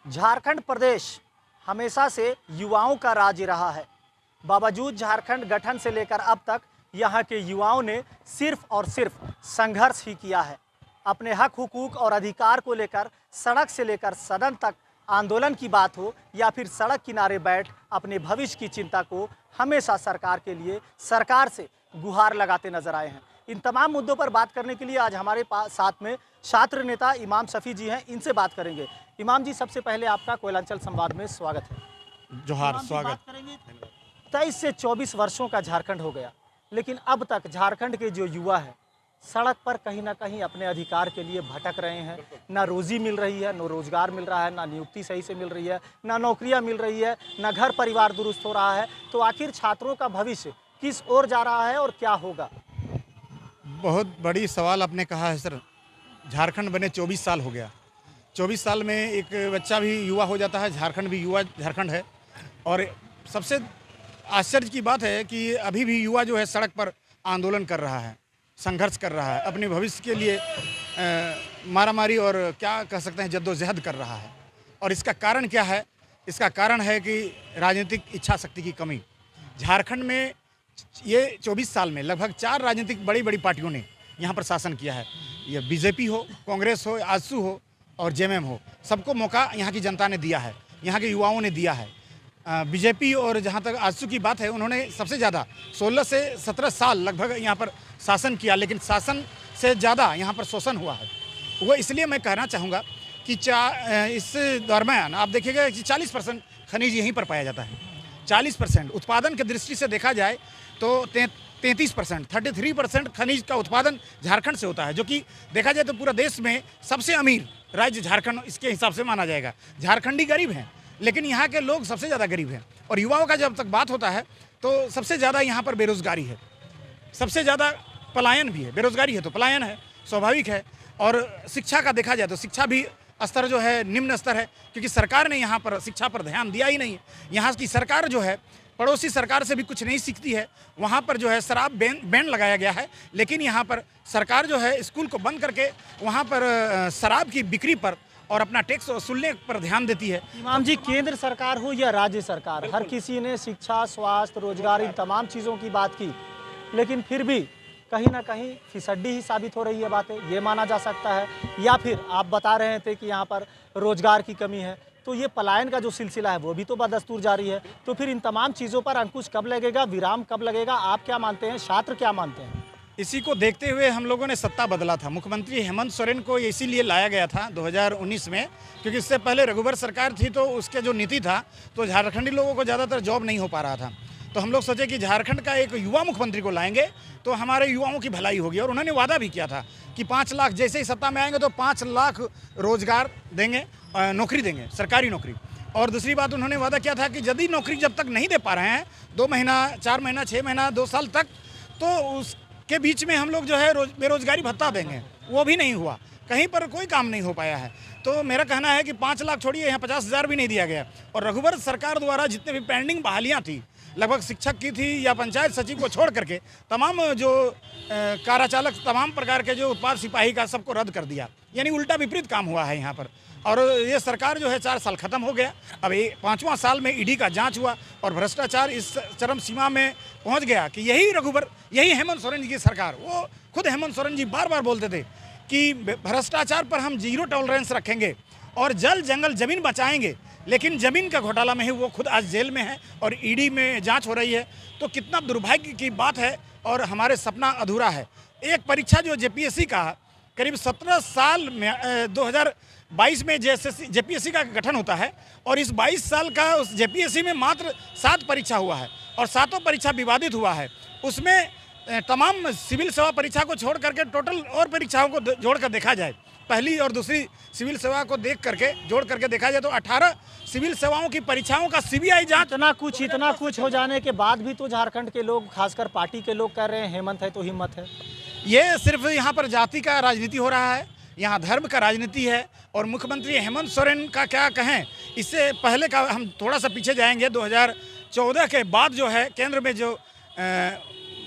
झारखंड प्रदेश हमेशा से युवाओं का राज्य रहा है। बावजूद झारखंड गठन से लेकर अब तक यहाँ के युवाओं ने सिर्फ और सिर्फ संघर्ष ही किया है। अपने हक हुकूक और अधिकार को लेकर सड़क से लेकर सदन तक आंदोलन की बात हो या फिर सड़क किनारे बैठ अपने भविष्य की चिंता को हमेशा सरकार के लिए सरकार से गुहार लगाते नजर आए हैं। इन तमाम मुद्दों पर बात करने के लिए आज हमारे पास साथ में छात्र नेता इमाम शफी जी हैं। इनसे बात करेंगे। इमाम जी, सबसे पहले आपका कोयलांचल संवाद में स्वागत है। जोहार, स्वागत। बात करेंगे 23 से 24 वर्षों का झारखंड हो गया, लेकिन अब तक झारखंड के जो युवा है सड़क पर कहीं ना कहीं अपने अधिकार के लिए भटक रहे हैं। ना रोजी मिल रही है, ना रोजगार मिल रहा है, ना नियुक्ति सही से मिल रही है, ना नौकरियां मिल रही है, ना घर परिवार दुरुस्त हो रहा है। तो आखिर छात्रों का भविष्य किस ओर जा रहा है और क्या होगा? बहुत बड़ी सवाल आपने कहा है सर। झारखंड बने 24 साल हो गया। 24 साल में एक बच्चा भी युवा हो जाता है। झारखंड भी युवा झारखंड है। और सबसे आश्चर्य की बात है कि अभी भी युवा जो है सड़क पर आंदोलन कर रहा है, संघर्ष कर रहा है, अपने भविष्य के लिए मारामारी और क्या कह सकते हैं जद्दोजहद कर रहा है। और इसका कारण क्या है? इसका कारण है कि राजनीतिक इच्छा शक्ति की कमी। झारखंड में ये 24 साल में लगभग 4 राजनीतिक बड़ी बड़ी पार्टियों ने यहाँ पर शासन किया है। ये बीजेपी हो, कांग्रेस हो, आजसू हो और जेएमएम हो, सबको मौका यहाँ की जनता ने दिया है, यहाँ के युवाओं ने दिया है। बीजेपी और जहाँ तक आजसू की बात है, उन्होंने सबसे ज़्यादा 16 से 17 साल लगभग यहाँ पर शासन किया, लेकिन शासन से ज़्यादा यहाँ पर शोषण हुआ है। वो इसलिए मैं कहना चाहूँगा कि इस दरम्यान आप देखिएगा कि 40% खनिज यहीं पर पाया जाता है। 40% उत्पादन की दृष्टि से देखा जाए तो 33% खनिज का उत्पादन झारखंड से होता है, जो कि देखा जाए तो पूरा देश में सबसे अमीर राज्य झारखंड इसके हिसाब से माना जाएगा। झारखंडी गरीब हैं, लेकिन यहाँ के लोग सबसे ज़्यादा गरीब हैं। और युवाओं का जब तक बात होता है तो सबसे ज़्यादा यहाँ पर बेरोजगारी है, सबसे ज़्यादा पलायन भी है। बेरोजगारी है तो पलायन है, स्वाभाविक है। और शिक्षा का देखा जाए तो शिक्षा भी स्तर जो है निम्न स्तर है, क्योंकि सरकार ने यहाँ पर शिक्षा पर ध्यान दिया ही नहीं है। यहाँ की सरकार जो है पड़ोसी सरकार से भी कुछ नहीं सीखती है। वहाँ पर जो है शराब बैन लगाया गया है, लेकिन यहाँ पर सरकार जो है स्कूल को बंद करके वहाँ पर शराब की बिक्री पर और अपना टैक्स वसूलने पर ध्यान देती है। इमाम जी, केंद्र सरकार हो या राज्य सरकार, हर किसी ने शिक्षा, स्वास्थ्य, रोजगार, इन तमाम चीज़ों की बात की, लेकिन फिर भी कहीं ना कहीं फिसड्डी ही साबित हो रही है बातें, ये माना जा सकता है। या फिर आप बता रहे थे कि यहाँ पर रोजगार की कमी है, तो ये पलायन का जो सिलसिला है वो भी तो बदस्तूर जारी है। तो फिर इन तमाम चीज़ों पर अंकुश कब लगेगा, विराम कब लगेगा? आप क्या मानते हैं, छात्र क्या मानते हैं? इसी को देखते हुए हम लोगों ने सत्ता बदला था। मुख्यमंत्री हेमंत सोरेन को इसीलिए लाया गया था 2019 में, क्योंकि इससे पहले रघुवर सरकार थी तो उसके जो नीति था तो झारखंडी लोगों को ज़्यादातर जॉब नहीं हो पा रहा था। तो हम लोग सोचे कि झारखंड का एक युवा मुख्यमंत्री को लाएंगे तो हमारे युवाओं की भलाई होगी। और उन्होंने वादा भी किया था कि 5 लाख, जैसे ही सत्ता में आएंगे तो 5 लाख रोजगार देंगे, नौकरी देंगे, सरकारी नौकरी। और दूसरी बात उन्होंने वादा किया था कि यदि नौकरी जब तक नहीं दे पा रहे हैं 2 महीना, 4 महीना, 6 महीना, 2 साल तक, तो उसके बीच में हम लोग जो है बेरोजगारी भत्ता देंगे। वो भी नहीं हुआ, कहीं पर कोई काम नहीं हो पाया है। तो मेरा कहना है कि 5 लाख छोड़िए, यहाँ 50,000 भी नहीं दिया गया। और रघुवर सरकार द्वारा जितने भी पेंडिंग बहालियाँ थी, लगभग शिक्षक की थी या पंचायत सचिव को छोड़ करके तमाम जो काराचालक, तमाम प्रकार के जो उत्पाद सिपाही का, सबको रद्द कर दिया। यानी उल्टा विपरीत काम हुआ है यहाँ पर। और ये सरकार जो है 4 साल खत्म हो गया। अब 5वां साल में ईडी का जांच हुआ और भ्रष्टाचार इस चरम सीमा में पहुँच गया कि यही हेमंत सोरेन जी की सरकार, वो खुद हेमंत सोरेन जी बार बार बोलते थे कि भ्रष्टाचार पर हम 0 टॉलरेंस रखेंगे और जल जंगल जमीन बचाएंगे। लेकिन जमीन का घोटाला में ही वो खुद आज जेल में है और ईडी में जांच हो रही है। तो कितना दुर्भाग्य की बात है और हमारे सपना अधूरा है। एक परीक्षा जो जेपीएससी का करीब 17 साल में 2022 में जेपीएससी का गठन होता है और इस 22 साल का उस जेपीएससी में मात्र 7 परीक्षा हुआ है और 7 परीक्षा विवादित हुआ है। उसमें तमाम सिविल सेवा परीक्षा को छोड़ करके टोटल और परीक्षाओं को जोड़ कर देखा जाए, पहली और दूसरी सिविल सेवा को देख करके जोड़ करके देखा जाए तो 18 सिविल सेवाओं की परीक्षाओं का सीबीआई जांच। इतना कुछ हो जाने के बाद भी तो झारखंड के लोग, खासकर पार्टी के लोग, कह रहे हैं हेमंत है तो हिम्मत है। ये सिर्फ यहाँ पर जाति का राजनीति हो रहा है, यहाँ धर्म का राजनीति है। और मुख्यमंत्री हेमंत सोरेन का क्या कहें, इससे पहले का हम थोड़ा सा पीछे जाएंगे। 2014 के बाद जो है केंद्र में जो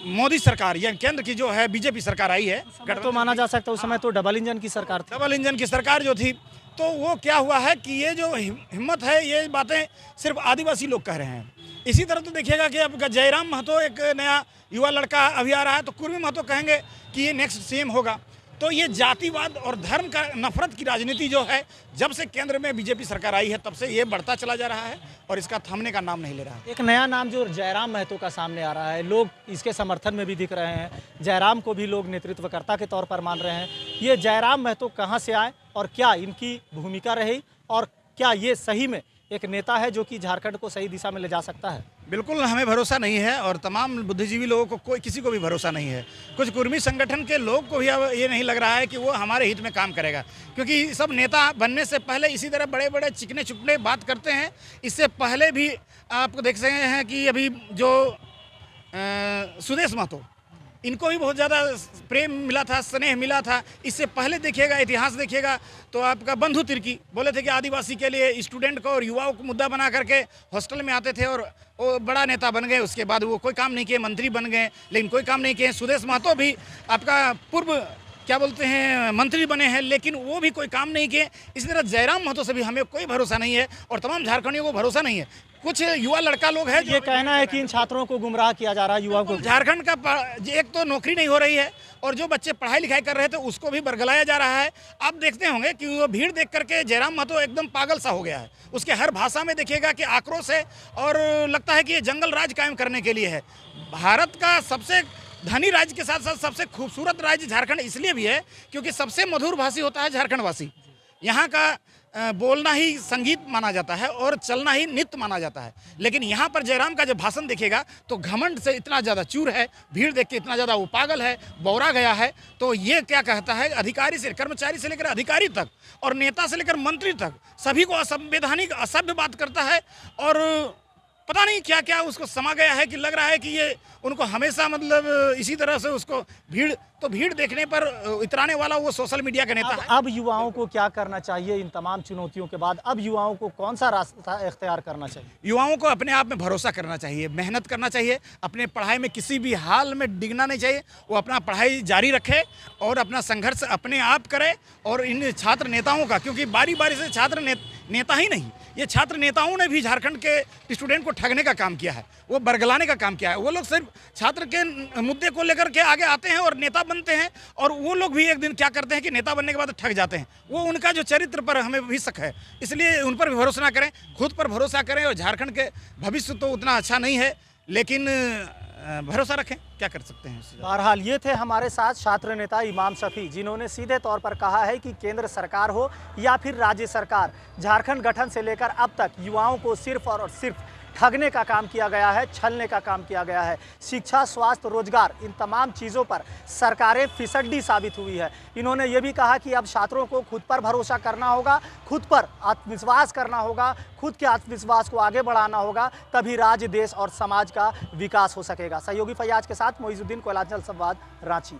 मोदी सरकार या केंद्र की जो है बीजेपी सरकार आई है, तो माना जा सकता है उस समय तो डबल इंजन की सरकार थी। डबल इंजन की सरकार जो थी तो वो क्या हुआ है कि ये जो हिम्मत है, ये बातें सिर्फ आदिवासी लोग कह रहे हैं। इसी तरह तो देखिएगा कि अब जयराम महतो एक नया युवा लड़का अभी आ रहा है, तो कुर्मी महतो कहेंगे कि ये नेक्स्ट सीएम होगा। तो ये जातिवाद और धर्म का नफरत की राजनीति जो है, जब से केंद्र में बीजेपी सरकार आई है तब से ये बढ़ता चला जा रहा है और इसका थमने का नाम नहीं ले रहा है। एक नया नाम जो जयराम महतो का सामने आ रहा है, लोग इसके समर्थन में भी दिख रहे हैं। जयराम को भी लोग नेतृत्वकर्ता के तौर पर मान रहे हैं। ये जयराम महतो कहाँ से आए और क्या इनकी भूमिका रही, और क्या ये सही में एक नेता है जो कि झारखंड को सही दिशा में ले जा सकता है? बिल्कुल हमें भरोसा नहीं है और तमाम बुद्धिजीवी लोगों को कोई किसी को भी भरोसा नहीं है। कुछ कुर्मी संगठन के लोग को भी अब ये नहीं लग रहा है कि वो हमारे हित में काम करेगा, क्योंकि सब नेता बनने से पहले इसी तरह बड़े बड़े चिकने चुपड़े बात करते हैं। इससे पहले भी आपको देख सकते हैं कि अभी जो सुदेश महतो, इनको भी बहुत ज़्यादा प्रेम मिला था, स्नेह मिला था। इससे पहले देखिएगा, इतिहास देखिएगा तो आपका बंधु तिर्की बोले थे कि आदिवासी के लिए स्टूडेंट को और युवाओं को मुद्दा बना करके हॉस्टल में आते थे और वो बड़ा नेता बन गए। उसके बाद वो कोई काम नहीं किए, मंत्री बन गए, लेकिन कोई काम नहीं किए। सुदेश महतो भी आपका पूर्व क्या बोलते हैं मंत्री बने हैं, लेकिन वो भी कोई काम नहीं किए। इसी तरह जयराम महतो से भी हमें कोई भरोसा नहीं है और तमाम झारखंडियों को भरोसा नहीं है। कुछ युवा लड़का लोग हैं, ये कहना है कि इन छात्रों को गुमराह किया जा रहा है, युवाओं को। झारखंड का एक तो नौकरी नहीं हो रही है और जो बच्चे पढ़ाई लिखाई कर रहे थे उसको भी बरगलाया जा रहा है। आप देखते होंगे कि वो भीड़ देख करके जयराम महतो एकदम पागल सा हो गया है। उसके हर भाषा में देखिएगा कि आक्रोश है और लगता है कि ये जंगल राज कायम करने के लिए है। भारत का सबसे धनी राज्य के साथ साथ सबसे खूबसूरत राज्य झारखंड इसलिए भी है क्योंकि सबसे मधुर भाषी होता है झारखंडवासी। यहाँ का बोलना ही संगीत माना जाता है और चलना ही नृत्य माना जाता है। लेकिन यहाँ पर जयराम का जब भाषण देखेगा तो घमंड से इतना ज़्यादा चूर है, भीड़ देख के इतना ज़्यादा वो पागल है, बौरा गया है। तो ये क्या कहता है, अधिकारी से कर्मचारी से लेकर अधिकारी तक और नेता से लेकर मंत्री तक सभी को असंवैधानिक असभ्य बात करता है और पता नहीं क्या क्या उसको समा गया है कि लग रहा है कि ये उनको हमेशा मतलब इसी तरह से उसको भीड़ देखने पर इतराने वाला वो सोशल मीडिया का नेता है। अब युवाओं को क्या करना चाहिए इन तमाम चुनौतियों के बाद? अब युवाओं को कौन सा रास्ता इख्तियार करना चाहिए? युवाओं को अपने आप में भरोसा करना चाहिए, मेहनत करना चाहिए, अपने पढ़ाई में किसी भी हाल में डिगना नहीं चाहिए। वो अपना पढ़ाई जारी रखे और अपना संघर्ष अपने आप करे। और इन छात्र नेताओं का, क्योंकि बारी बारी से छात्र नेता ही नहीं, ये छात्र नेताओं ने भी झारखंड के स्टूडेंट को ठगने का काम किया है, वो बरगलाने का काम किया है। वो लोग सिर्फ छात्र के मुद्दे को लेकर के आगे आते हैं और नेता बनते हैं, और वो लोग भी एक दिन क्या करते हैं कि नेता बनने के बाद ठग जाते हैं। वो उनका जो चरित्र पर हमें भी शक है, इसलिए उन पर भी भरोसा ना करें, खुद पर भरोसा करें। और झारखंड के भविष्य तो उतना अच्छा नहीं है, लेकिन भरोसा रखें, क्या कर सकते हैं। बहरहाल ये थे हमारे साथ छात्र नेता इमाम शफी, जिन्होंने सीधे तौर पर कहा है कि केंद्र सरकार हो या फिर राज्य सरकार, झारखंड गठन से लेकर अब तक युवाओं को सिर्फ और सिर्फ ठगने का काम किया गया है, छलने का काम किया गया है। शिक्षा, स्वास्थ्य, रोजगार, इन तमाम चीज़ों पर सरकारें फिसड्डी साबित हुई है। इन्होंने ये भी कहा कि अब छात्रों को खुद पर भरोसा करना होगा, खुद पर आत्मविश्वास करना होगा, खुद के आत्मविश्वास को आगे बढ़ाना होगा, तभी राज्य, देश और समाज का विकास हो सकेगा। सहयोगी फैयाज के साथ मोइजुद्दीन, कोयलांचल संवाद, रांची।